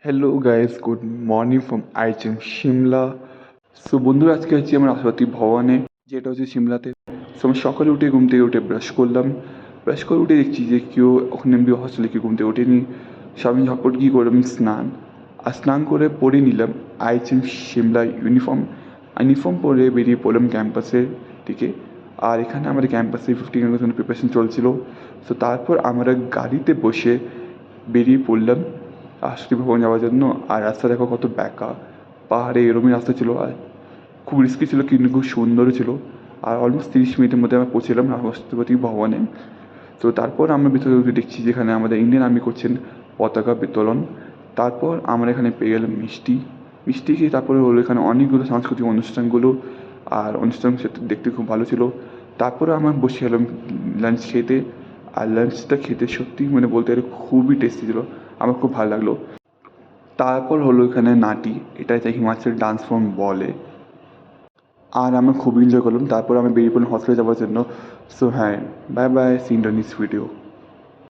Hello guys, good morning from IHM Shimla. So বন্ধুরা, আজকে আছি আমার রাষ্ট্রপতি ভবনে, যেটা হচ্ছে সিমলাতে। সো আমি সকালে উঠে ঘুম থেকে উঠে ব্রাশ করলাম। ব্রাশ করে উঠে দেখছি যে কেউ ওখানে এমনি হস্টেলে কেউ ঘুম থেকে ওঠেনি। সো আমি ঝটপট কী করলাম, স্নান আর স্নান করে পরে নিলাম আইচেম সিমলা ইউনিফর্ম পরে বেরিয়ে পড়লাম ক্যাম্পাসের দিকে। আর এখানে আমাদের ক্যাম্পাসে 15 আগস্টের প্রিপারেশন চলছিল। সো তারপর আমরা গাড়িতে বসে বেরিয়ে পড়লাম রাষ্ট্রপতি ভবন যাওয়ার জন্য। আর রাস্তা দেখো কত ব্যাকা, পাহাড়ে এরমই রাস্তা ছিল, আর খুব রিস্কি ছিল কিন্তু খুব সুন্দরও ছিল। আর অলমোস্ট 30 মিনিটের মধ্যে আমরা পৌঁছলাম রাষ্ট্রপতি ভবনে। তো তারপর আমরা ভিতরে উঠে দেখছি যেখানে আমাদের ইন্ডিয়ান আর্মি করছেন পতাকা উত্তোলন। তারপর আমরা এখানে পেয়ে গেলাম মিষ্টি। মিষ্টি খেয়ে তারপরে হলো এখানে অনেকগুলো সাংস্কৃতিক অনুষ্ঠানগুলো, আর অনুষ্ঠান সেটা দেখতে খুব ভালো ছিল। তারপরে আমরা বসে গেলাম লাঞ্চ খেতে। আর লাঞ্চটা খেতে সত্যিই মানে বলতে গেলে খুবই টেস্টি ছিল, আমার খুব ভালো লাগলো। তারপর হলো এখানে নাটি, এটা হিমাচল ডান্স ফর্ম বলে। আর আমরা খুব এনজয় করলাম। তারপর আমরা বেরিয়ে পড়লাম হসপিটালে যাওয়ার জন্য। সো হ্যাঁ, bye bye, see in the next video.